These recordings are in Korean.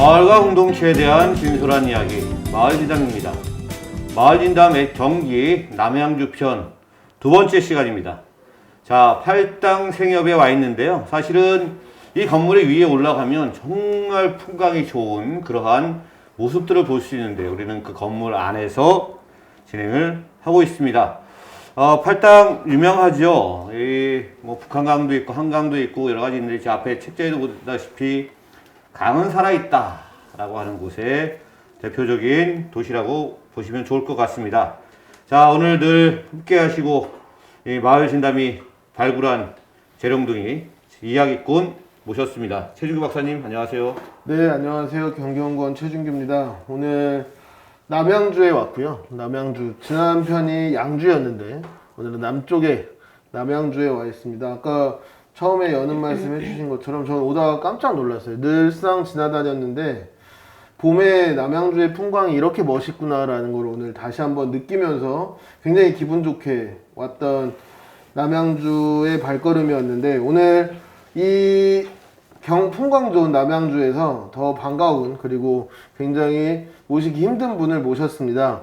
마을과 공동체에 대한 진솔한 이야기, 마을진담입니다. 마을진담의 경기 남양주 편 두 번째 시간입니다. 자, 팔당 생협에 와 있는데요. 사실은 이 건물의 위에 올라가면 정말 풍광이 좋은 그러한 모습들을 볼 수 있는데 우리는 그 건물 안에서 진행을 하고 있습니다. 팔당 유명하죠. 뭐 북한강도 있고 한강도 있고 여러 가지 있는데 제 앞에 책자에도 보다시피 강은 살아있다 라고 하는 곳의 대표적인 도시라고 보시면 좋을 것 같습니다. 자, 오늘 늘 함께 하시고 이 마을 진담이 발굴한 재롱둥이 이야기꾼 모셨습니다. 최준규 박사님 안녕하세요. 네, 안녕하세요. 경기연구원 최준규입니다. 오늘 남양주에 왔고요. 남양주 지난 편이 양주였는데 오늘은 남쪽에 남양주에 와 있습니다. 아까 처음에 여는 말씀 해주신 것처럼 저는 오다가 깜짝 놀랐어요. 늘상 지나다녔는데 봄에 남양주의 풍광이 이렇게 멋있구나라는 걸 오늘 다시 한번 느끼면서 굉장히 기분 좋게 왔던 남양주의 발걸음이었는데 오늘 이 풍광 좋은 남양주에서 더 반가운 그리고 굉장히 모시기 힘든 분을 모셨습니다.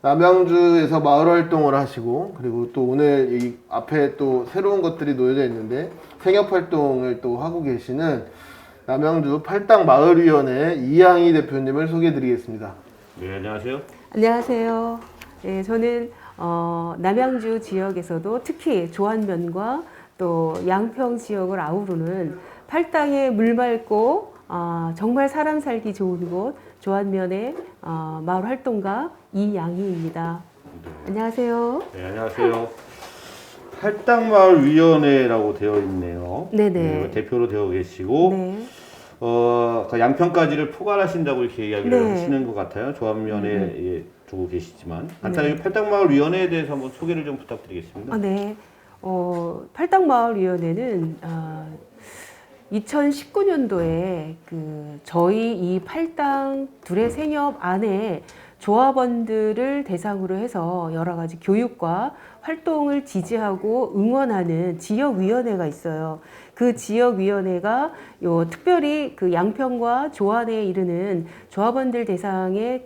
남양주에서 마을 활동을 하시고 그리고 또 오늘 이 앞에 또 새로운 것들이 놓여져 있는데 생협 활동을 또 하고 계시는 남양주 팔당 마을위원회 이양희 대표님을 소개해 드리겠습니다. 네, 안녕하세요. 안녕하세요. 네, 저는 남양주 지역에서도 특히 조안면과 또 양평 지역을 아우르는 팔당의 물 맑고 정말 사람 살기 좋은 곳 조안면의 마을 활동가 이양희입니다. 네. 안녕하세요. 네, 안녕하세요. 팔당마을위원회라고 되어 있네요. 네네. 네, 대표로 되어 계시고 네. 그 양평까지를 포괄하신다고 이렇게 이야기를 네. 하시는 것 같아요. 조합면에 두고 계시지만 간단하게 팔당마을위원회에 대해서 한번 소개를 좀 부탁드리겠습니다. 네. 팔당마을위원회는 2019년도에 저희 이 팔당 둘의 생협 안에 조합원들을 대상으로 해서 여러 가지 교육과 활동을 지지하고 응원하는 지역위원회가 있어요. 그 지역위원회가 특별히 그 양평과 조안에 이르는 조합원들 대상의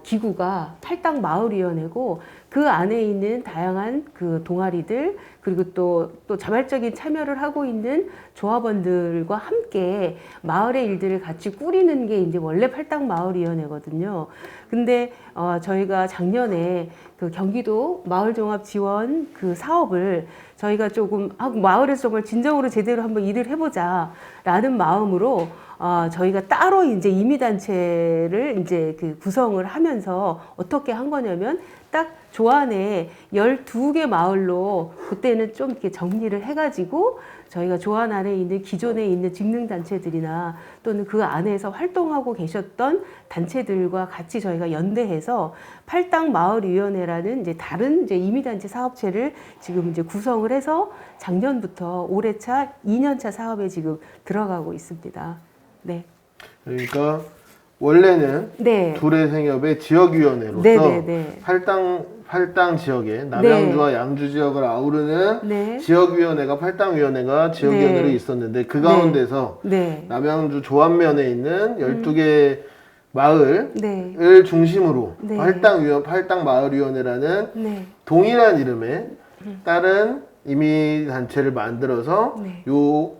기구가 팔당 마을위원회고 그 안에 있는 다양한 그 동아리들 그리고 또 자발적인 참여를 하고 있는 조합원들과 함께 마을의 일들을 같이 꾸리는 게 이제 원래 팔당 마을위원회거든요. 근데 저희가 작년에 그 경기도 마을종합 지원 그 사업을 저희가 조금 마을에서 정말 진정으로 제대로 한번 일을 해보자라는 마음으로 저희가 따로 이제 임의단체를 이제 구성을 하면서 어떻게 한 거냐면 딱 조안에 12개 마을로 그때는 좀 이렇게 정리를 해가지고 저희가 조안 안에 있는 기존에 있는 직능단체들이나 또는 그 안에서 활동하고 계셨던 단체들과 같이 저희가 연대해서 팔당마을위원회라는 이제 다른 이제 임의단체 사업체를 지금 이제 구성을 해서 작년부터 올해차 2년차 사업에 지금 들어가고 있습니다. 네. 그러니까 원래는 네. 둘의 생협의 지역위원회로서 네네네. 팔당 지역에 남양주와 네. 양주 지역을 아우르는 네. 지역위원회가 팔당위원회가 지역위원회로 네. 있었는데 그 가운데서 네. 남양주 조안면에 있는 12개 마을을 네. 중심으로 네. 팔당마을위원회라는 네. 동일한 이름의 다른 임의단체를 만들어서 네. 요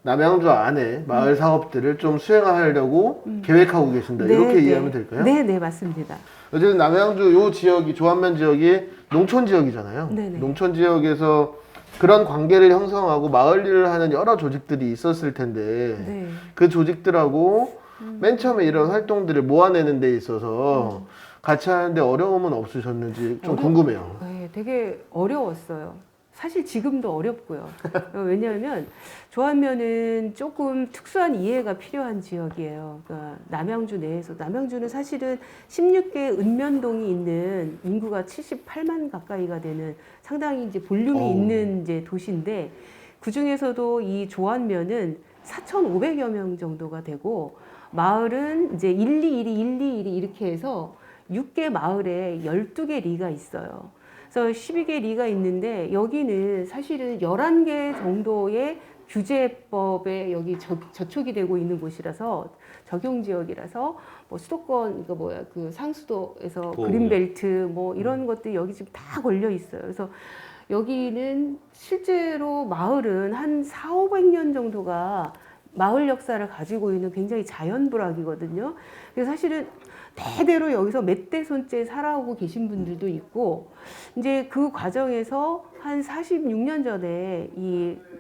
남양주 안에 마을 사업들을 좀 수행하려고 계획하고 계신다. 이렇게 이해하면 될까요? 네, 네, 맞습니다. 어쨌든 남양주 요 지역이 조안면 지역이 농촌 지역이잖아요. 네네. 농촌 지역에서 그런 관계를 형성하고 마을 일을 하는 여러 조직들이 있었을 텐데 네. 그 조직들하고 맨 처음에 이런 활동들을 모아내는 데 있어서 같이 하는데 어려움은 없으셨는지 좀 궁금해요. 네, 되게 어려웠어요. 사실 지금도 어렵고요. 왜냐하면 조안면은 조금 특수한 이해가 필요한 지역이에요. 그러니까 남양주 내에서 남양주는 사실은 16개 읍면동이 있는 인구가 78만 가까이가 되는 상당히 이제 볼륨이 있는 이제 도시인데 그 중에서도 이 조안면은 4,500여 명 정도가 되고 마을은 이제 121 이렇게 해서 6개 마을에 12개 리가 있어요. 그래서 12개 리가 있는데 여기는 사실은 11개 정도의 규제법에 여기 저촉이 되고 있는 곳이라서 적용 지역이라서 뭐 수도권 이거 뭐야 그 상수도에서 보호구역. 그린벨트 뭐 이런 것들이 여기 지금 다 걸려 있어요. 그래서 여기는 실제로 마을은 한 400~500년 정도가 마을 역사를 가지고 있는 굉장히 자연부락이거든요. 그래서 사실은 대대로 여기서 몇 대손째 살아오고 계신 분들도 있고, 이제 그 과정에서 한 46년 전에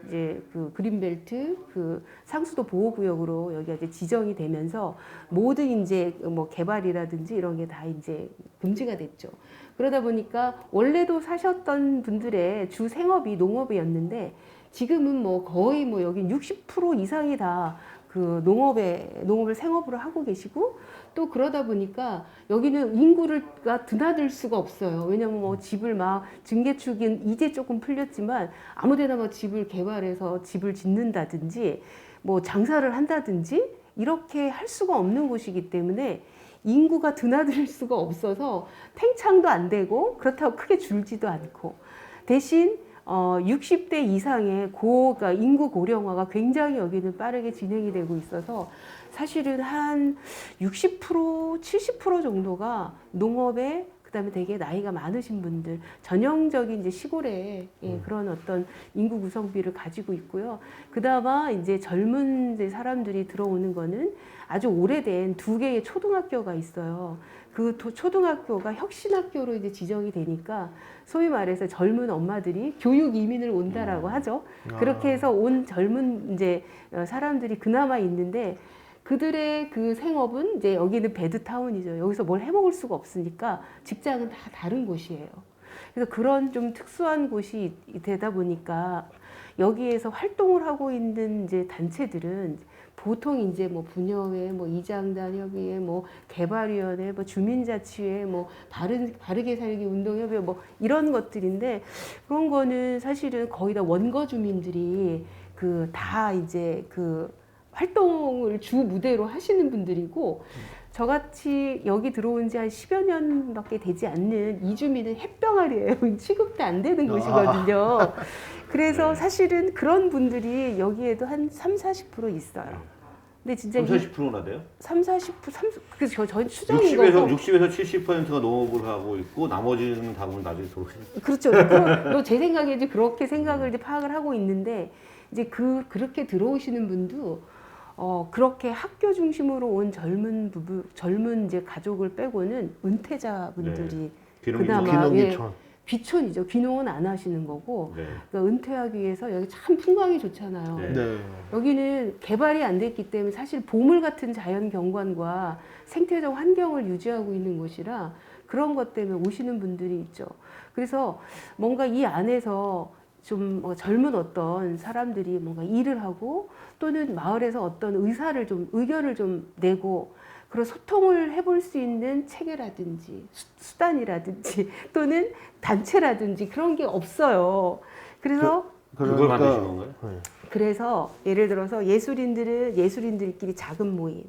이제 그 그린벨트 그 상수도 보호구역으로 여기가 이제 지정이 되면서 모든 이제 뭐 개발이라든지 이런 게 다 이제 금지가 됐죠. 그러다 보니까 원래도 사셨던 분들의 주 생업이 농업이었는데 지금은 뭐 거의 뭐 여기 60% 이상이 다 그 농업을 생업으로 하고 계시고, 또 그러다 보니까 여기는 인구가 드나들 수가 없어요. 왜냐면 뭐 집을 막 증개축은 이제 조금 풀렸지만 아무데나 막 집을 개발해서 집을 짓는다든지 뭐 장사를 한다든지 이렇게 할 수가 없는 곳이기 때문에 인구가 드나들 수가 없어서 팽창도 안 되고 그렇다고 크게 줄지도 않고, 대신 60대 이상의 그러니까 인구 고령화가 굉장히 여기는 빠르게 진행이 되고 있어서 사실은 한 60%, 70% 정도가 농업에 그다음에 되게 나이가 많으신 분들, 전형적인 이제 시골의 그런 어떤 인구 구성비를 가지고 있고요. 그나마 이제 젊은 이제 사람들이 들어오는 거는 아주 오래된 2개의 초등학교가 있어요. 그 초등학교가 혁신학교로 이제 지정이 되니까 소위 말해서 젊은 엄마들이 교육 이민을 온다라고 하죠. 그렇게 해서 온 젊은 이제 사람들이 그나마 있는데, 그들의 그 생업은 이제 여기는 베드타운이죠. 여기서 뭘 해먹을 수가 없으니까 직장은 다 다른 곳이에요. 그래서 그런 좀 특수한 곳이 되다 보니까 여기에서 활동을 하고 있는 이제 단체들은 보통 이제 뭐 분여회, 뭐 이장단 협의회, 뭐 개발위원회, 뭐 주민자치회, 뭐 바르게 살기 운동협의회, 뭐 이런 것들인데, 그런 거는 사실은 거의 다 원거 주민들이 그 다 이제 그 활동을 주 무대로 하시는 분들이고, 저같이 여기 들어온 지 한 10여 년밖에 되지 않는 이주민은 햇병아리예요. 취급도 안 되는 곳이거든요. 그래서 사실은 그런 분들이 여기에도 한 30~40% 있어요. 근데 진짜 30~40%나 돼요? 30~40%, 그래서 저희 추정인 거고. 60에서 70%가 농업을 하고 있고 나머지는 다분 나중에 돌아오시죠. 그렇죠. 제 생각에 이제 그렇게 생각을 이제 파악을 하고 있는데, 이제 그렇게 들어오시는 분도 그렇게 학교 중심으로 온 젊은 이제 가족을 빼고는 은퇴자분들이 그나마 귀촌이죠. 귀농은 안 하시는 거고, 네. 그러니까 은퇴하기 위해서 여기 참 풍광이 좋잖아요. 네. 네. 여기는 개발이 안 됐기 때문에 사실 보물 같은 자연 경관과 생태적 환경을 유지하고 있는 곳이라 그런 것 때문에 오시는 분들이 있죠. 그래서 뭔가 이 안에서 좀 젊은 어떤 사람들이 뭔가 일을 하고 또는 마을에서 어떤 의견을 좀 내고 그런 소통을 해볼 수 있는 체계라든지 수단이라든지 또는 단체라든지 그런 게 없어요. 그래서 그걸 만드신 건가요? 그래서 예를 들어서 예술인들은 예술인들끼리 작은 모임,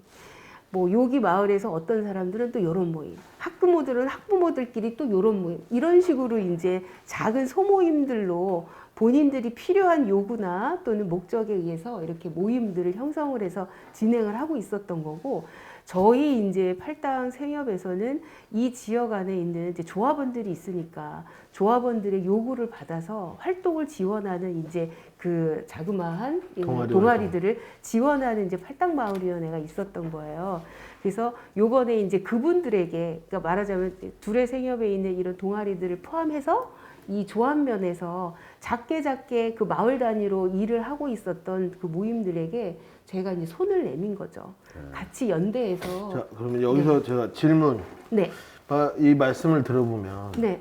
뭐 여기 마을에서 어떤 사람들은 또 이런 모임, 학부모들은 학부모들끼리 또 이런 모임, 이런 식으로 이제 작은 소모임들로 본인들이 필요한 요구나 또는 목적에 의해서 이렇게 모임들을 형성을 해서 진행을 하고 있었던 거고, 저희 이제 팔당 생협에서는 이 지역 안에 있는 이제 조합원들이 있으니까 조합원들의 요구를 받아서 활동을 지원하는 이제 그 자그마한 동아리들을 지원하는 이제 팔당마을위원회가 있었던 거예요. 그래서 요번에 이제 그분들에게, 그러니까 말하자면 둘의 생협에 있는 이런 동아리들을 포함해서 이 조합면에서 작게 그 마을 단위로 일을 하고 있었던 그 모임들에게 제가 이제 손을 내민 거죠. 같이 연대해서. 자, 그러면 여기서 제가 질문. 네. 이 말씀을 들어보면 네.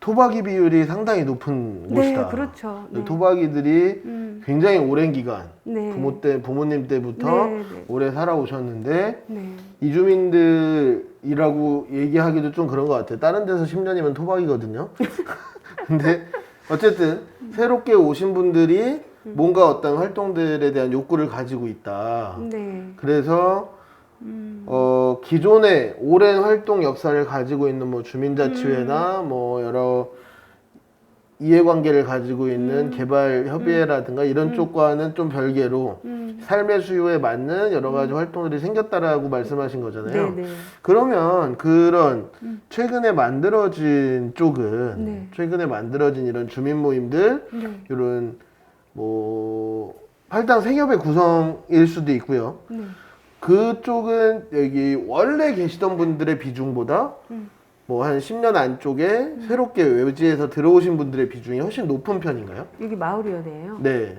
토박이 비율이 상당히 높은 곳이다. 네, 그렇죠. 네. 토박이들이 굉장히 오랜 기간 네. 부모님 때부터 네, 네. 오래 살아오셨는데 네. 이주민들이라고 얘기하기도 좀 그런 것 같아요. 다른 데서 10년이면 토박이거든요. 근데 어쨌든 새롭게 오신 분들이 뭔가 어떤 활동들에 대한 욕구를 가지고 있다. 네. 그래서 기존의 오랜 활동 역사를 가지고 있는 뭐 주민자치회나 뭐 여러 이해관계를 가지고 있는 개발협의회라든가 이런 쪽과는 좀 별개로 삶의 수요에 맞는 여러 가지 활동들이 생겼다라고 말씀하신 거잖아요. 네네. 그러면 그런 최근에 만들어진 쪽은 네. 최근에 만들어진 이런 주민 모임들 네. 이런 뭐 팔당 생협의 구성일 수도 있고요. 네. 그쪽은 여기 원래 계시던 분들의 비중보다 뭐 한 10년 안쪽에 새롭게 외지에서 들어오신 분들의 비중이 훨씬 높은 편인가요? 여기 마을위원회예요. 네.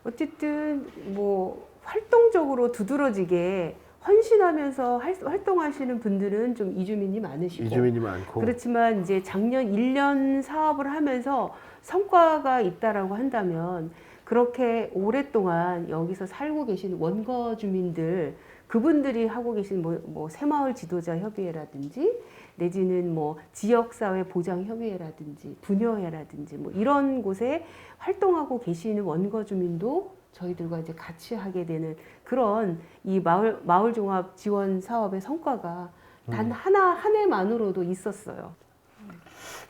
어쨌든 뭐 활동적으로 두드러지게 헌신하면서 활동하시는 분들은 좀 이주민이 많으시고 이주민이 많고. 그렇지만 이제 작년 1년 사업을 하면서 성과가 있다라고 한다면 그렇게 오랫동안 여기서 살고 계신 원거 주민들 그분들이 하고 계신 뭐 새마을 지도자 협의회라든지 내지는 뭐 지역사회 보장 협의회라든지 분여회라든지 뭐 이런 곳에 활동하고 계시는 원거 주민도 저희들과 이제 같이 하게 되는 그런 이 마을 종합 지원 사업의 성과가 단 한 해만으로도 있었어요.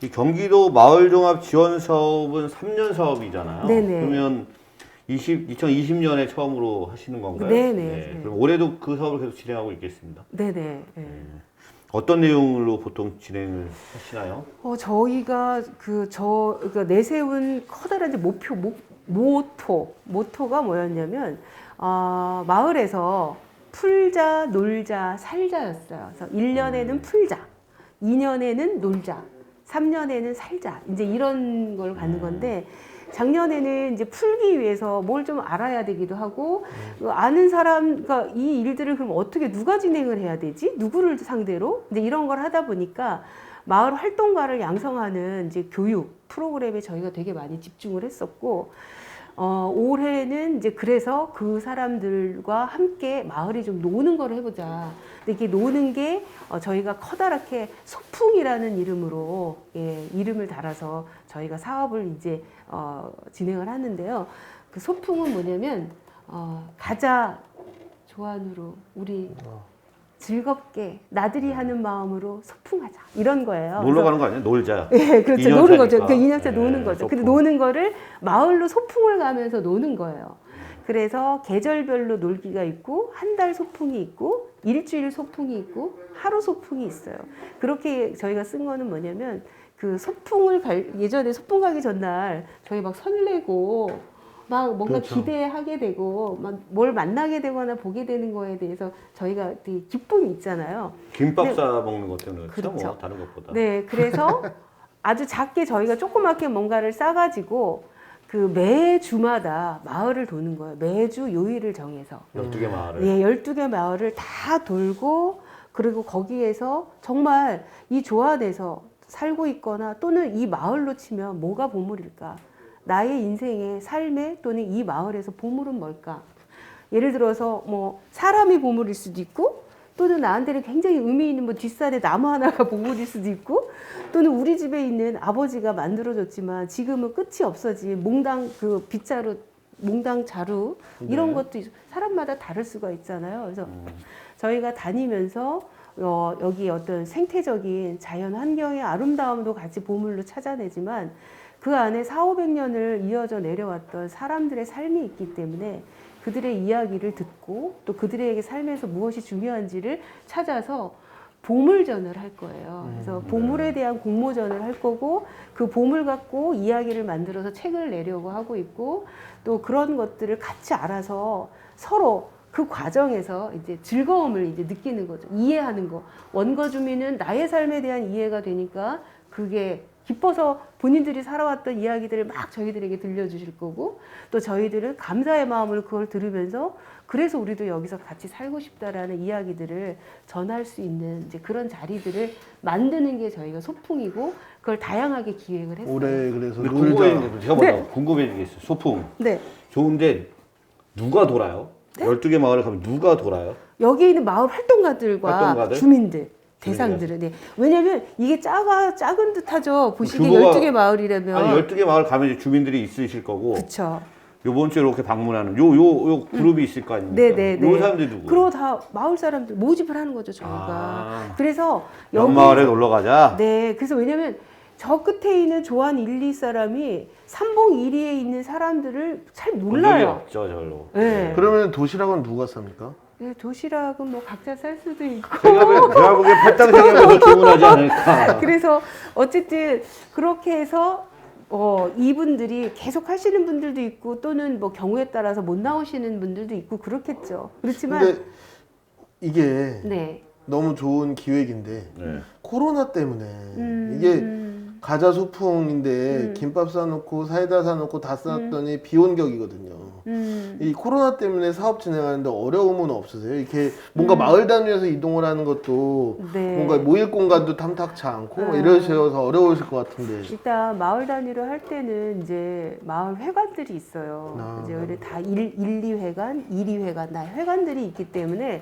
이 경기도 마을종합 지원 사업은 3년 사업이잖아요. 네네. 그러면 2020년에 처음으로 하시는 건가요? 네네. 네. 그럼 올해도 그 사업을 계속 진행하고 있겠습니다. 네네. 네. 어떤 내용으로 보통 진행을 하시나요? 저희가 그러니까 내세운 커다란 이제 모토가 뭐였냐면, 마을에서 풀자, 놀자, 살자였어요. 그래서 1년에는 풀자, 2년에는 놀자, 3년에는 살자. 이제 이런 걸 가는 건데, 작년에는 이제 풀기 위해서 뭘 좀 알아야 되기도 하고, 아는 사람, 그러니까 이 일들을 그럼 어떻게 누가 진행을 해야 되지? 누구를 상대로? 이제 이런 걸 하다 보니까 마을 활동가를 양성하는 이제 교육 프로그램에 저희가 되게 많이 집중을 했었고, 올해는 이제 그래서 그 사람들과 함께 마을이 좀 노는 걸 해보자. 근데 이게 노는 게 저희가 커다랗게 소풍이라는 이름으로 이름을 달아서 저희가 사업을 이제 진행을 하는데요. 그 소풍은 뭐냐면 가자 조안으로 우리 즐겁게 나들이 하는 마음으로 소풍하자 이런 거예요. 놀러 가는 거 아니에요? 놀자. 예, 그렇죠. 노는 거죠. 그 2년차 네, 노는 거죠. 소풍. 근데 노는 거를 마을로 소풍을 가면서 노는 거예요. 그래서 계절별로 놀기가 있고 한 달 소풍이 있고 일주일 소풍이 있고 하루 소풍이 있어요. 그렇게 저희가 쓴 거는 뭐냐면 그 예전에 소풍 가기 전날 저희 막 설레고 막 뭔가 그렇죠. 기대하게 되고 막 뭘 만나게 되거나 보게 되는 거에 대해서 저희가 되게 기쁨이 있잖아요. 김밥 네. 싸 먹는 것 때문에 그렇죠. 그렇죠. 뭐 다른 것보다. 네, 그래서 아주 작게 저희가 조그맣게 뭔가를 싸가지고 그 매주마다 마을을 도는 거예요. 매주 요일을 정해서. 12개 마을을. 예, 12개 마을을 다 돌고 그리고 거기에서 정말 이 조안에서 살고 있거나 또는 이 마을로 치면 뭐가 보물일까? 나의 인생의 삶에 또는 이 마을에서 보물은 뭘까? 예를 들어서 뭐 사람이 보물일 수도 있고 또는 나한테는 굉장히 의미 있는 뭐 뒷산에 나무 하나가 보물일 수도 있고 또는 우리 집에 있는 아버지가 만들어줬지만 지금은 끝이 없어진 몽당 그 빗자루 몽당 자루 이런 것도 사람마다 다를 수가 있잖아요. 그래서 저희가 다니면서 여기 어떤 생태적인 자연 환경의 아름다움도 같이 보물로 찾아내지만 그 안에 400~500년을 이어져 내려왔던 사람들의 삶이 있기 때문에 그들의 이야기를 듣고 또 그들에게 삶에서 무엇이 중요한지를 찾아서 보물전을 할 거예요. 그래서 보물에 대한 공모전을 할 거고 그 보물 갖고 이야기를 만들어서 책을 내려고 하고 있고 또 그런 것들을 같이 알아서 서로 그 과정에서 이제 즐거움을 이제 느끼는 거죠. 이해하는 거. 원거 주민은 나의 삶에 대한 이해가 되니까 그게 기뻐서 본인들이 살아왔던 이야기들을 막 저희들에게 들려주실 거고 또 저희들은 감사의 마음으로 그걸 들으면서 그래서 우리도 여기서 같이 살고 싶다라는 이야기들을 전할 수 있는 이제 그런 자리들을 만드는 게 저희가 소풍이고 그걸 다양하게 기획을 했어요. 올해 그래서 근데 놀자. 궁금해지는 게 제가 먼저 네. 궁금해지겠어요. 소풍. 네. 좋은데 누가 돌아요? 12개 마을을 가면 누가 돌아요? 여기 있는 마을 활동가들과 활동가들? 주민들. 대상들은. 네. 왜냐면 이게 작은 듯하죠. 보시기에 규모가- 12개 마을이라면. 아니 12개 마을 가면 이제 주민들이 있으실 거고 그렇죠. 요번 주에 이렇게 방문하는 요 그룹이 있을 거 아닙니까? 네네네. 요 사람들이 누구예요? 그리고 다 마을 사람들 모집을 하는 거죠, 저희가. 아. 그래서 연마을에 놀러 가자. 네, 그래서 왜냐면 저 끝에 있는 조안 1, 2 사람이 삼봉 1위에 있는 사람들을 잘 본 적이 몰라요. 없죠, 절로. 네. 그러면 도시락은 누가 쌉니까? 네, 도시락은 뭐 각자 쌀 수도 있고. 제가 보기엔 팔당생협에서 주문하지 않을까. 그래서 어쨌든 그렇게 해서 이분들이 계속 하시는 분들도 있고 또는 뭐 경우에 따라서 못 나오시는 분들도 있고 그렇겠죠. 그렇지만 근데 이게 네. 너무 좋은 기획인데 네. 코로나 때문에 이게 과자 음. 소풍인데 김밥 싸놓고 사이다 사놓고 다 싸놨더니 비원격이거든요. 이 코로나 때문에 사업 진행하는데 어려움은 없으세요? 이렇게 뭔가 마을 단위에서 이동을 하는 것도 네. 뭔가 모일 공간도 탐탁치 않고 뭐 이러셔서 어려우실 것 같은데. 일단 마을 단위로 할 때는 이제 마을 회관들이 있어요. 아. 이제 우리 다 1, 2회관, 2, 2회관 다 회관들이 있기 때문에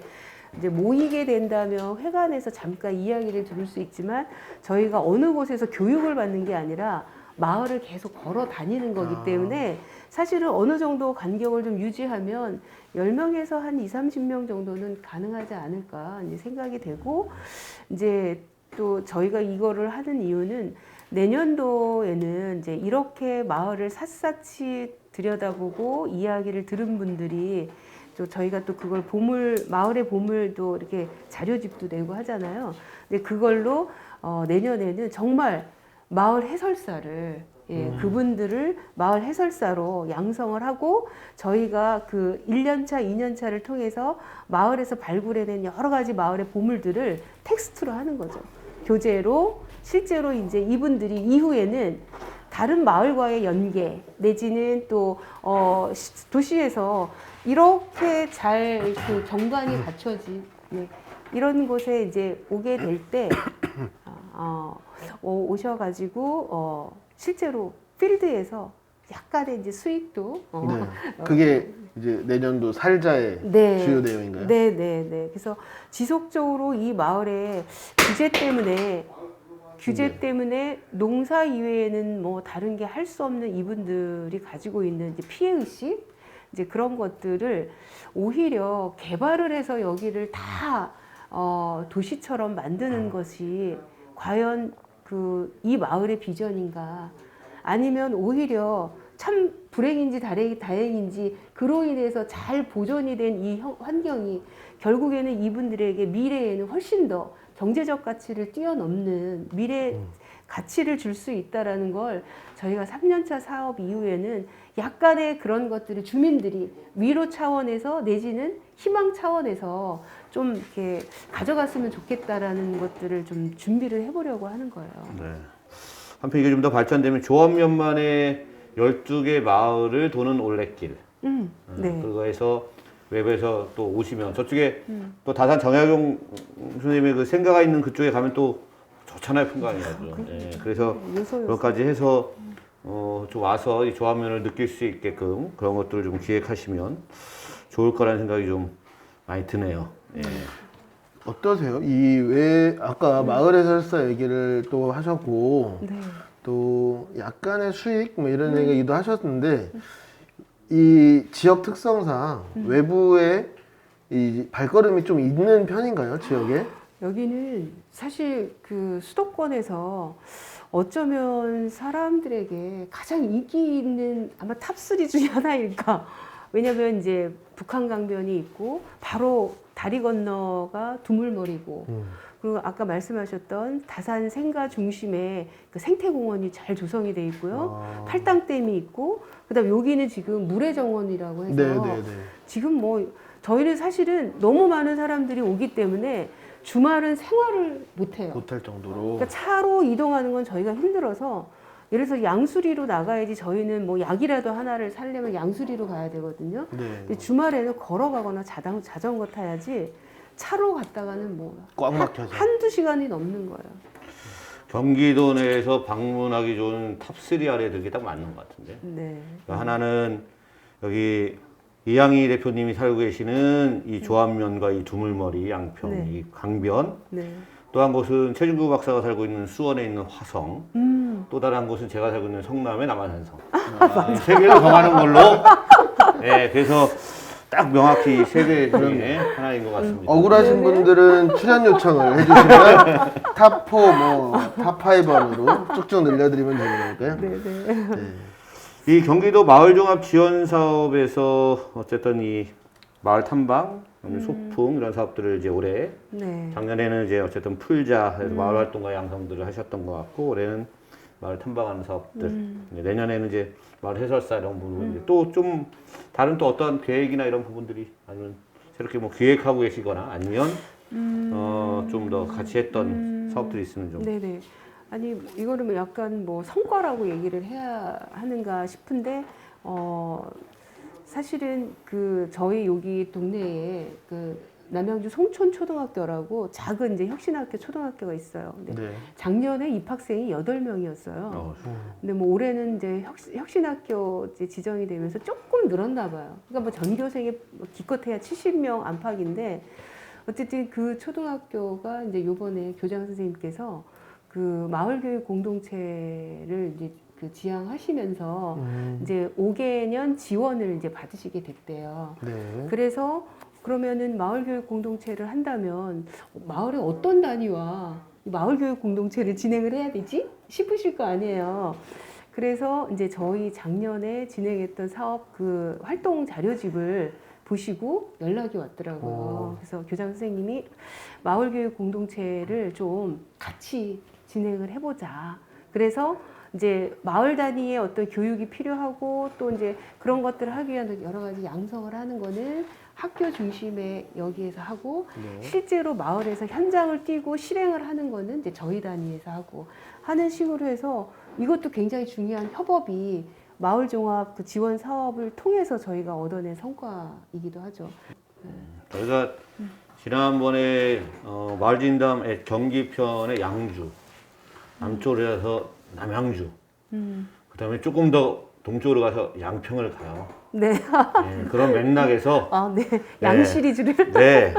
이제 모이게 된다면 회관에서 잠깐 이야기를 들을 수 있지만 저희가 어느 곳에서 교육을 받는 게 아니라 마을을 계속 걸어 다니는 거기 때문에 사실은 어느 정도 간격을 좀 유지하면 10명에서 한 2, 30명 정도는 가능하지 않을까 이제 생각이 되고 이제 또 저희가 이거를 하는 이유는 내년도에는 이제 이렇게 마을을 샅샅이 들여다보고 이야기를 들은 분들이 또 저희가 또 그걸 마을의 보물도 이렇게 자료집도 내고 하잖아요. 근데 그걸로 내년에는 정말 마을 해설사를 그분들을 마을 해설사로 양성을 하고 저희가 그 1년차, 2년차를 통해서 마을에서 발굴해낸 여러 가지 마을의 보물들을 텍스트로 하는 거죠. 교재로 실제로 이제 이분들이 이후에는 다른 마을과의 연계 내지는 또 도시에서 이렇게 잘 그 경관이 갖춰진 이런 곳에 이제 오게 될 때 오셔가지고 실제로 필드에서 약간의 이제 수익도 네. 그게 이제 내년도 살자의 네. 주요 내용인가요? 네. 그래서 지속적으로 이 마을의 규제 때문에 농사 이외에는 뭐 다른 게 할 수 없는 이분들이 가지고 있는 이제 피해 의식 이제 그런 것들을 오히려 개발을 해서 여기를 다 도시처럼 만드는 것이 과연 이 마을의 비전인가? 아니면 오히려 참 불행인지 다행인지 그로 인해서 잘 보존이 된 이 환경이 결국에는 이분들에게 미래에는 훨씬 더 경제적 가치를 뛰어넘는 미래 가치를 줄 수 있다라는 걸 저희가 3년차 사업 이후에는 약간의 그런 것들을 주민들이 위로 차원에서 내지는 희망 차원에서 좀 이렇게 가져갔으면 좋겠다라는 것들을 좀 준비를 해보려고 하는 거예요. 네. 한편 이게 좀 더 발전되면 조합면만의 12개 마을을 도는 올레길. 네. 그거에서 외부에서 또 오시면 저쪽에 또 다산 정약용 선생님의 그 생가가 있는 그쪽에 가면 또 좋잖아요, 풍광이 아주. 네. 그래서 그것까지 해서 좀 와서 이 조합면을 느낄 수 있게끔 그런 것들을 좀 기획하시면 좋을 거라는 생각이 좀 많이 드네요. 예. 어떠세요? 아까 마을 해설사 얘기를 또 하셨고 네. 또 약간의 수익 뭐 이런 얘기도 하셨는데 이 지역 특성상 외부에 이 발걸음이 좀 있는 편인가요, 지역에? 여기는 사실 그 수도권에서 어쩌면 사람들에게 가장 인기 있는 아마 탑3 중에 하나일까. 왜냐면 이제 북한 강변이 있고 바로 다리 건너가 두물머리고 그리고 아까 말씀하셨던 다산 생가 중심에 그 생태공원이 잘 조성이 돼 있고요. 팔당댐이 있고 그다음 여기는 지금 물회정원이라고 해서 네네네. 지금 뭐 저희는 사실은 너무 많은 사람들이 오기 때문에 주말은 생활을 못해요. 못할 정도로. 그러니까 차로 이동하는 건 저희가 힘들어서 예를 들어서 양수리로 나가야지 저희는 뭐 약이라도 하나를 사려면 양수리로 가야 되거든요. 네. 근데 주말에는 걸어가거나 자전거 타야지 차로 갔다가는 뭐 꽉 막혀서. 한두 시간이 넘는 거예요. 경기도 내에서 방문하기 좋은 탑3 아래에 들기 딱 맞는 것 같은데. 네. 하나는 여기 이양희 대표님이 살고 계시는 이 조합면과 이 두물머리, 양평, 네. 이 강변. 네. 또 한 곳은 최준구 박사가 살고 있는 수원에 있는 화성. 또 다른 한 곳은 제가 살고 있는 성남의 남한산성. 이 세 개를 정하는 걸로. 네, 그래서 딱 명확히 세 개 중에 하나인 것 같습니다. 억울하신 분들은 출연 요청을 해주시면 탑4, 탑5 안으로 쭉쭉 늘려드리면 되는 거니까요. 네네. 이 경기도 마을종합 지원 사업에서 어쨌든 이 마을 탐방, 소풍 이런 사업들을 이제 올해 네. 작년에는 이제 어쨌든 풀자 해서 마을 활동과 양성들을 하셨던 것 같고 올해는 마을 탐방하는 사업들 이제 내년에는 이제 마을 해설사 이런 부분 또 좀 다른 또 어떤 계획이나 이런 부분들이 아니면 새롭게 뭐 기획하고 계시거나 아니면 좀 더 같이 했던 사업들이 있으면 좀 네네. 아니 이거는 뭐 약간 뭐 성과라고 얘기를 해야 하는가 싶은데 사실은 그 저희 여기 동네에 그 남양주 송촌초등학교라고 작은 이제 혁신학교 초등학교가 있어요. 근데 네. 작년에 입학생이 8명이었어요. 근데 뭐 올해는 이제 혁신학교 이제 지정이 되면서 조금 늘었나 봐요. 그러니까 뭐 전교생이 기껏해야 70명 안팎인데 어쨌든 그 초등학교가 이제 요번에 교장 선생님께서 그 마을교육 공동체를 이제 그 지향하시면서 이제 5개년 지원을 이제 받으시게 됐대요. 네. 그래서 그러면은 마을교육 공동체를 한다면 마을의 어떤 단위와 이 마을교육 공동체를 진행을 해야 되지 싶으실 거 아니에요. 그래서 이제 저희 작년에 진행했던 사업 그 활동 자료집을 보시고 연락이 왔더라고요. 그래서 교장 선생님이 마을교육 공동체를 좀 같이 진행을 해보자. 그래서 이제 마을 단위의 어떤 교육이 필요하고 또 이제 그런 것들을 하기 위한 여러 가지 양성을 하는 거는 학교 중심에 여기에서 하고 실제로 마을에서 현장을 뛰고 실행을 하는 거는 이제 저희 단위에서 하고 하는 식으로 해서 이것도 굉장히 중요한 협업이 마을 종합 그 지원 사업을 통해서 저희가 얻어낸 성과이기도 하죠. 저희가 지난번에 마을 진담 경기편의 양주 남쪽으로 가서 남양주 그다음에 조금 더 동쪽으로 가서 양평을 가요. 네. 네, 그런 맥락에서 아, 네. 양 시리즈를. 네,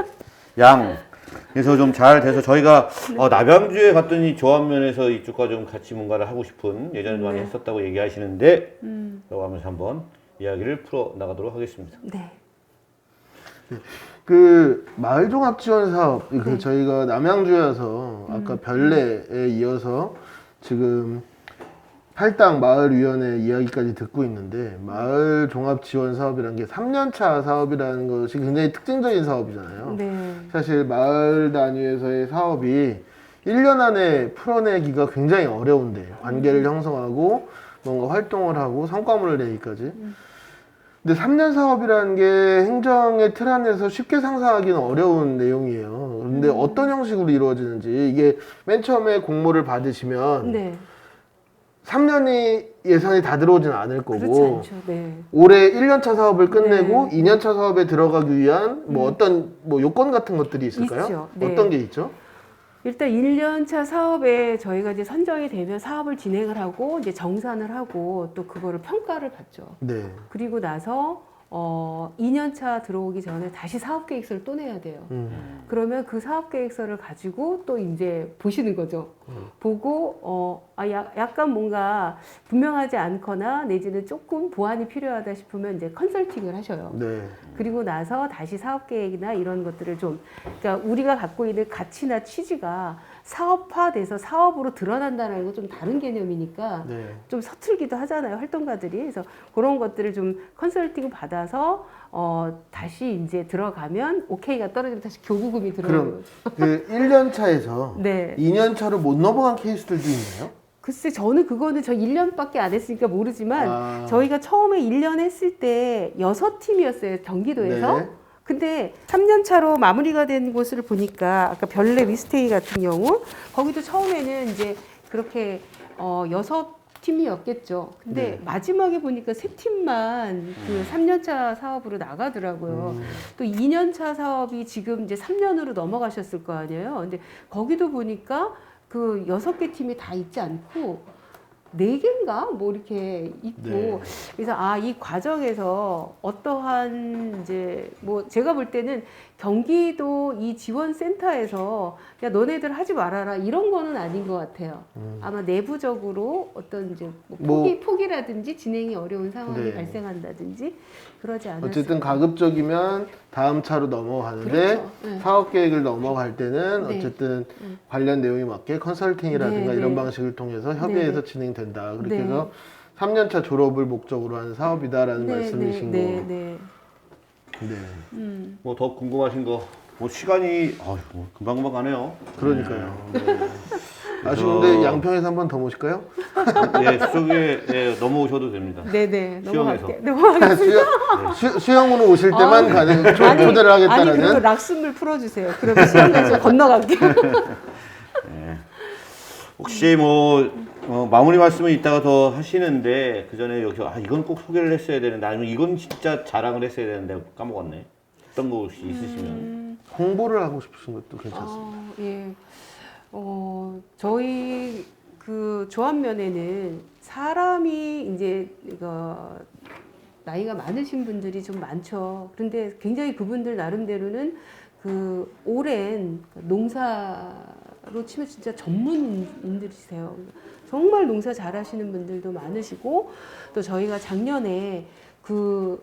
양. 그래서 좀 잘 돼서 저희가 남양주에 갔더니 조합면에서 이쪽과 좀 같이 뭔가를 하고 싶은 예전에도 많이 했었다고 얘기하시는데 라고 하면서 한번 이야기를 풀어 나가도록 하겠습니다. 네. 그 마을 종합 지원 사업 그 저희가 남양주여서 아까 별내에 이어서 지금 팔당 마을위원회 이야기까지 듣고 있는데 마을 종합 지원 사업이라는 게 3년차 사업이라는 것이 굉장히 특징적인 사업이잖아요. 네. 사실 마을 단위에서의 사업이 1년 안에 풀어내기가 굉장히 어려운데 관계를 형성하고 뭔가 활동을 하고 성과물을 내기까지. 근데 3년 사업이라는 게 행정의 틀 안에서 쉽게 상상하기는 어려운 내용이에요. 근데 어떤 형식으로 이루어지는지 이게 맨 처음에 공모를 받으시면 네. 3년이 예산이 다 들어오진 않을 그렇지 거고 않죠. 네. 올해 1년차 사업을 끝내고 네. 2년차 사업에 들어가기 위한 뭐 어떤 뭐 요건 같은 것들이 있을까요? 있죠. 네. 어떤 게 있죠? 일단 1년차 사업에 저희가 이제 선정이 되면 사업을 진행을 하고 이제 정산을 하고 또 그거를 평가를 받죠. 네. 그리고 나서 2년차 들어오기 전에 다시 사업계획서를 또 내야 돼요. 그러면 그 사업계획서를 가지고 또 이제 보시는 거죠. 보고 약간 뭔가 분명하지 않거나 내지는 조금 보완이 필요하다 싶으면 이제 컨설팅을 하셔요. 네. 그리고 나서 다시 사업계획이나 이런 것들을 좀, 그러니까 우리가 갖고 있는 가치나 취지가 사업화돼서 사업으로 드러난다는 건 좀 다른 개념이니까 네. 좀 서툴기도 하잖아요, 활동가들이. 그래서 그런 것들을 좀 컨설팅 받아서 다시 이제 들어가면 오케이가 떨어지면 다시 교부금이 들어오는 그럼 그 1년차에서 네. 2년차로 못 넘어간 케이스들도 있나요? 글쎄, 저는 그거는 저 1년밖에 안 했으니까 모르지만 저희가 처음에 1년 했을 때 6팀이었어요, 경기도에서. 네. 근데 3년 차로 마무리가 된 곳을 보니까 아까 별내 위스테이 같은 경우 거기도 처음에는 이제 그렇게 6팀이었겠죠. 근데 네. 마지막에 보니까 3팀만 그 3년 차 사업으로 나가더라고요. 또 2년 차 사업이 지금 이제 3년으로 넘어가셨을 거 아니에요. 근데 거기도 보니까 그 6개 팀이 다 있지 않고 4개인가 뭐 이렇게 있고 네. 그래서 이 과정에서 어떠한 이제 뭐 제가 볼 때는 경기도 이 지원센터에서 야 너네들 하지 말아라 이런 거는 아닌 것 같아요. 아마 내부적으로 어떤 이제 뭐 포기라든지 진행이 어려운 상황이 네. 발생한다든지 그러지 않았을까. 어쨌든 가급적이면 다음 차로 넘어가는데 그렇죠. 네. 사업 계획을 넘어갈 때는 네. 어쨌든 관련 내용에 맞게 컨설팅이라든가 네, 이런 네. 방식을 통해서 협의해서 네, 진행된다. 그렇게 네. 해서 3년차 졸업을 목적으로 하는 사업이다라는 말씀이신 거. 네. 네. 뭐 더 궁금하신 거, 뭐 시간이 뭐 금방금방 가네요. 그러니까요. 네. 그래서- 아쉬운데 양평에서 한 번 더 모실까요? 예, 수족에 넘어오셔도 됩니다. 네네 수영해서. 넘어갈게요. 수영으로 오실 때만 가능 초대를 아니 하겠다라는. 그리고 락스물 풀어주세요. 그러면 시험까지 건너갈게요. 혹시 마무리 말씀은 이따가 더 하시는데 그 전에 여기서 이건 꼭 소개를 했어야 되는데 아니면 이건 진짜 자랑을 했어야 되는데 까먹었네. 어떤 거 혹시 있으시면. 홍보를 하고 싶으신 것도 괜찮습니다. 예. 저희 그 조합면에는 사람이 이제 나이가 많으신 분들이 좀 많죠. 그런데 굉장히 그분들 나름대로는 그 오랜 농사로 치면 진짜 전문인들이세요. 정말 농사 잘하시는 분들도 많으시고 또 저희가 작년에 그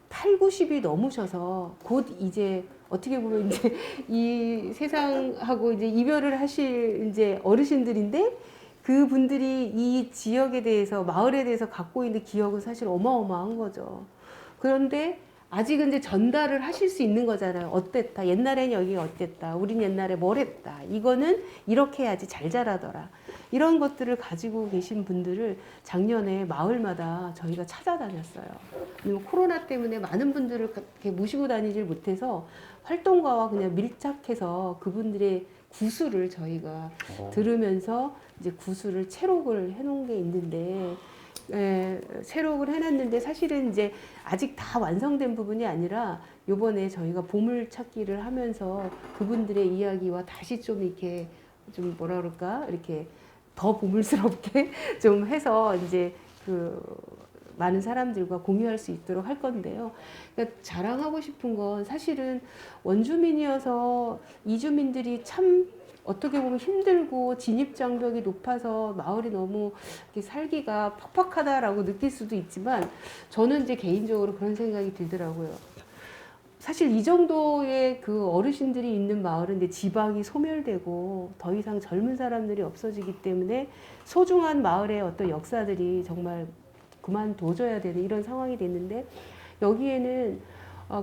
8, 90이 넘으셔서 곧 이제 어떻게 보면 이제 이 세상하고 이제 이별을 하실 이제 어르신들인데 그분들이 이 지역에 대해서 마을에 대해서 갖고 있는 기억은 사실 어마어마한 거죠. 그런데 아직은 이제 전달을 하실 수 있는 거잖아요. 어땠다. 옛날엔 여기가 어땠다. 우린 옛날에 뭘 했다. 이거는 이렇게 해야지 잘 자라더라. 이런 것들을 가지고 계신 분들을 작년에 마을마다 저희가 찾아다녔어요. 왜냐면 코로나 때문에 많은 분들을 이렇게 모시고 다니질 못해서 활동가와 그냥 밀착해서 그분들의 구술을 저희가 들으면서 이제 구술을 채록을 해놓은 게 있는데 채록을 해놨는데 사실은 이제 아직 다 완성된 부분이 아니라 요번에 저희가 보물찾기를 하면서 그분들의 이야기와 다시 좀 이렇게 좀 뭐라 그럴까 이렇게 더 보물스럽게 좀 해서 이제 그 많은 사람들과 공유할 수 있도록 할 건데요. 그러니까 자랑하고 싶은 건 사실은 원주민이어서 이주민들이 참 어떻게 보면 힘들고 진입장벽이 높아서 마을이 너무 이렇게 살기가 팍팍하다라고 느낄 수도 있지만 저는 이제 개인적으로 그런 생각이 들더라고요. 사실 이 정도의 그 어르신들이 있는 마을은 이제 지방이 소멸되고 더 이상 젊은 사람들이 없어지기 때문에 소중한 마을의 어떤 역사들이 정말 그만둬져야 되는 이런 상황이 됐는데 여기에는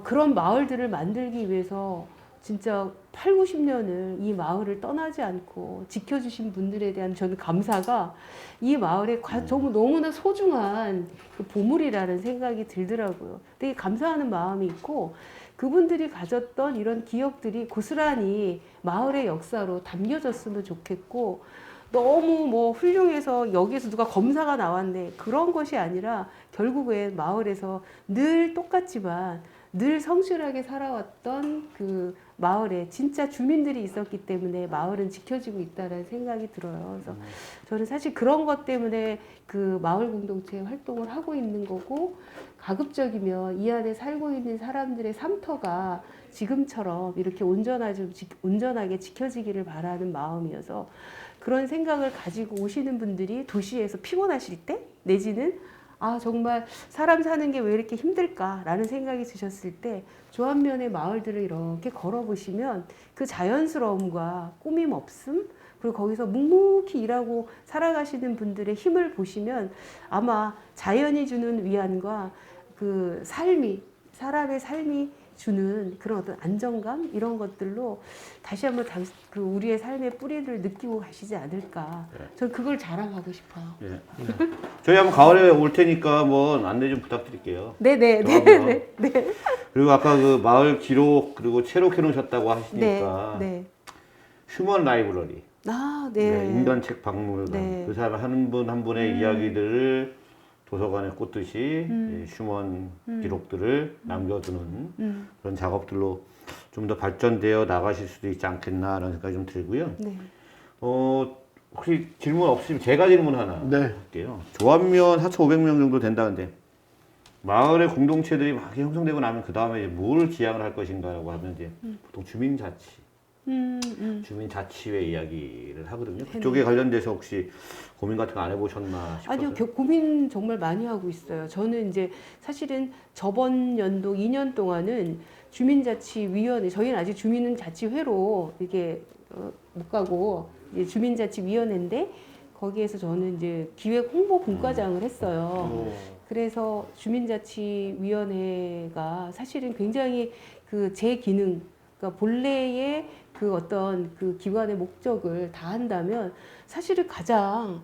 그런 마을들을 만들기 위해서 진짜 8, 90년을 이 마을을 떠나지 않고 지켜주신 분들에 대한 저는 감사가 이 마을에 정말 너무나 소중한 그 보물이라는 생각이 들더라고요. 되게 감사하는 마음이 있고 그분들이 가졌던 이런 기억들이 고스란히 마을의 역사로 담겨졌으면 좋겠고 너무 뭐 훌륭해서 여기에서 누가 검사가 나왔네 그런 것이 아니라 결국엔 마을에서 늘 똑같지만 늘 성실하게 살아왔던 그 마을에 진짜 주민들이 있었기 때문에 마을은 지켜지고 있다는 생각이 들어요. 그래서 저는 사실 그런 것 때문에 그 마을 공동체 활동을 하고 있는 거고 가급적이면 이 안에 살고 있는 사람들의 삶터가 지금처럼 이렇게 온전하게 지켜지기를 바라는 마음이어서 그런 생각을 가지고 오시는 분들이 도시에서 피곤하실 때 내지는 정말 사람 사는 게 왜 이렇게 힘들까라는 생각이 드셨을 때 조합면의 마을들을 이렇게 걸어보시면 그 자연스러움과 꾸밈 없음 그리고 거기서 묵묵히 일하고 살아가시는 분들의 힘을 보시면 아마 자연이 주는 위안과 그 사람의 삶이 주는 그런 어떤 안정감 이런 것들로 다시 한번 그 우리의 삶의 뿌리를 느끼고 가시지 않을까. 저는 그걸 자랑하고 싶어요. 예. 저희 한번 가을에 올 테니까 한번 안내 좀 부탁드릴게요. 네네. 그리고 아까 그 마을 기록 그리고 체록해 놓으셨다고 하시니까 네. 휴먼 라이브러리, 네. 인간책 박물관, 네. 그 사람 한 분 한 분의 이야기들을 도서관에 꽂듯이 휴먼 기록들을 남겨두는 그런 작업들로 좀 더 발전되어 나가실 수도 있지 않겠나라는 생각이 좀 들고요. 네. 혹시 질문 없으시면 제가 질문 하나 네. 할게요. 조합면 4,500명 정도 된다는데 마을의 공동체들이 막 형성되고 나면 그 다음에 이제 뭘 지향을 할 것인가라고 하면 이제 보통 주민자치회 이야기를 하거든요. 그쪽에 관련돼서 혹시 고민 같은 거 안 해보셨나 싶어서. 아니요, 고민 정말 많이 하고 있어요. 저는 이제 사실은 저번 연도 2년 동안은 주민자치위원회, 저희는 아직 주민자치회로 이게 못 가고 이제 주민자치위원회인데 거기에서 저는 이제 기획 홍보 분과장을 했어요. 그래서 주민자치위원회가 사실은 굉장히 그 제 기능, 그러니까 본래의 그 어떤 그 기관의 목적을 다한다면 사실은 가장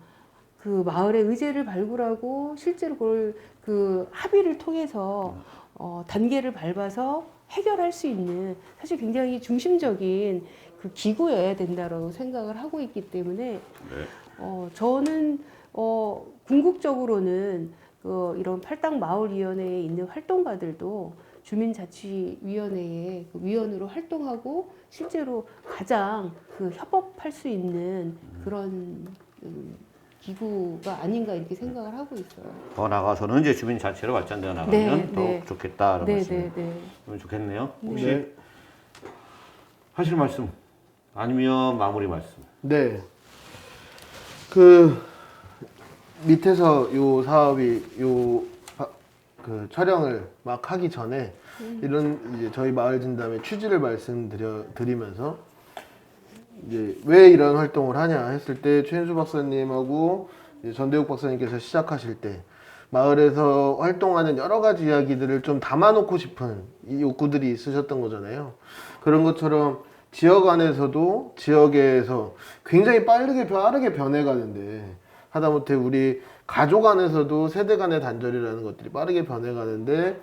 그 마을의 의제를 발굴하고 실제로 그걸 그 합의를 통해서 단계를 밟아서 해결할 수 있는 사실 굉장히 중심적인 그 기구여야 된다고 생각을 하고 있기 때문에 저는 궁극적으로는 이런 팔당 마을위원회에 있는 활동가들도 주민자치위원회의 그 위원으로 활동하고 실제로 가장 그 협업할 수 있는 그런 기구가 아닌가 이렇게 생각을 하고 있어요. 더 나가서는 이제 주민자치로 발전되어 나가면 더 좋겠다라는 말씀이면 좋겠네요. 혹시 네. 하실 말씀 아니면 마무리 말씀? 네. 그 밑에서 요 사업이 그 촬영을 막 하기 전에 이런 이제 저희 마을 진담의 취지를 말씀드리면서 이제 왜 이런 활동을 하냐 했을 때 최인수 박사님하고 이제 전대욱 박사님께서 시작하실 때 마을에서 활동하는 여러 가지 이야기들을 좀 담아놓고 싶은 이 욕구들이 있으셨던 거잖아요. 그런 것처럼 지역 안에서도 지역에서 굉장히 빠르게 변해가는데 하다못해 우리 가족 안에서도 세대 간의 단절이라는 것들이 빠르게 변해가는데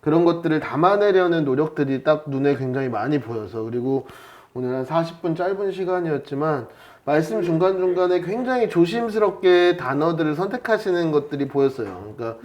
그런 것들을 담아내려는 노력들이 딱 눈에 굉장히 많이 보여서 그리고 오늘 한 40분 짧은 시간이었지만 말씀 중간중간에 굉장히 조심스럽게 단어들을 선택하시는 것들이 보였어요. 그러니까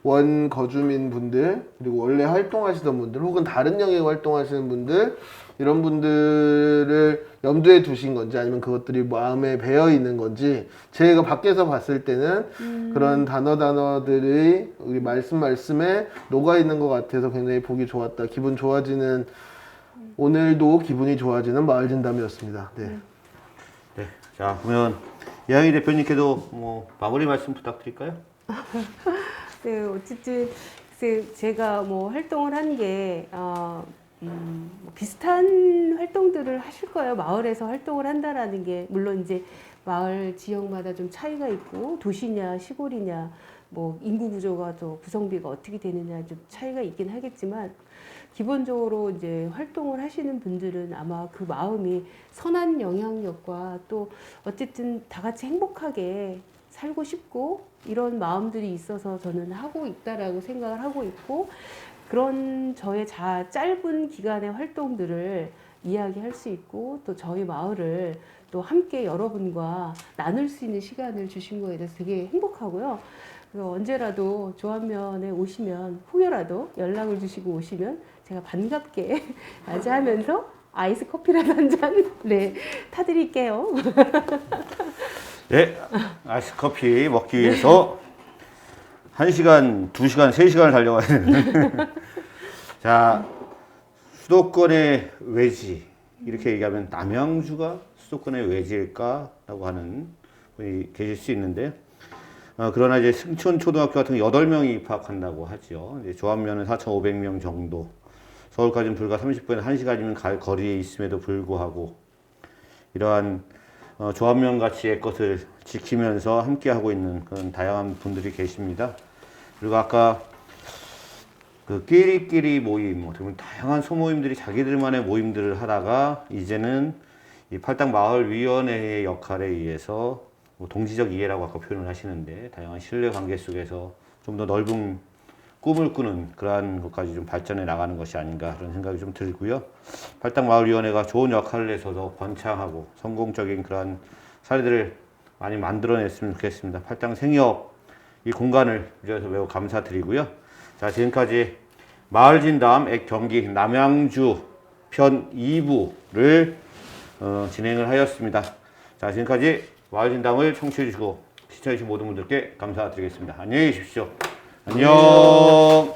원 거주민 분들 그리고 원래 활동하시던 분들 혹은 다른 영역 활동하시는 분들 이런 분들을 염두에 두신 건지 아니면 그것들이 마음에 배어 있는 건지 제가 밖에서 봤을 때는 그런 단어들이 우리 말씀에 녹아 있는 것 같아서 굉장히 보기 좋았다. 기분 좋아지는 오늘도 기분이 좋아지는 마을 진담이었습니다. 네. 네. 자, 그러면 이하이 대표님께도 뭐 마무리 말씀 부탁드릴까요? 네, 어쨌든 제가 뭐 활동을 한 게 비슷한 활동들을 하실 거예요. 마을에서 활동을 한다라는 게 물론 이제 마을 지역마다 좀 차이가 있고 도시냐 시골이냐 뭐 인구 구조가 또 구성비가 어떻게 되느냐 좀 차이가 있긴 하겠지만 기본적으로 이제 활동을 하시는 분들은 아마 그 마음이 선한 영향력과 또 어쨌든 다 같이 행복하게 살고 싶고 이런 마음들이 있어서 저는 하고 있다라고 생각을 하고 있고 그런 저의 짧은 기간의 활동들을 이야기할 수 있고 또 저희 마을을 또 함께 여러분과 나눌 수 있는 시간을 주신 거에 대해서 되게 행복하고요. 언제라도 조합면에 오시면 혹여라도 연락을 주시고 오시면 제가 반갑게 맞이하면서 아이스 커피라도 한 잔 네, 타드릴게요. 네, 아이스 커피 먹기 위해서 1시간, 2시간, 3시간을 달려가야 되는데 자, 수도권의 외지 이렇게 얘기하면 남양주가 수도권의 외지일까라고 하는 분이 계실 수 있는데 그러나 이제 승천초등학교 같은 거 8명이 입학한다고 하죠. 이제 조합면은 4,500명 정도. 서울까지는 불과 30분에 1시간이면 갈 거리에 있음에도 불구하고 이러한 조합면 가치의 것을 지키면서 함께하고 있는 그런 다양한 분들이 계십니다. 그리고 아까 그 끼리끼리 모임, 어떻게 보면 다양한 소모임들이 자기들만의 모임들을 하다가 이제는 이 팔당 마을위원회의 역할에 의해서 뭐 동지적 이해라고 아까 표현을 하시는데 다양한 신뢰 관계 속에서 좀 더 넓은 꿈을 꾸는 그러한 것까지 좀 발전해 나가는 것이 아닌가 그런 생각이 좀 들고요. 팔당 마을위원회가 좋은 역할을 해서 더 번창하고 성공적인 그러한 사례들을 많이 만들어냈으면 좋겠습니다. 팔당 생협 이 공간을 주셔서 매우 감사드리고요. 자, 지금까지 마을진담 경기 남양주 편 2부를 진행을 하였습니다. 자, 지금까지 마을진담을 청취해주시고 시청해주신 모든 분들께 감사드리겠습니다. 안녕히 계십시오. 안녕.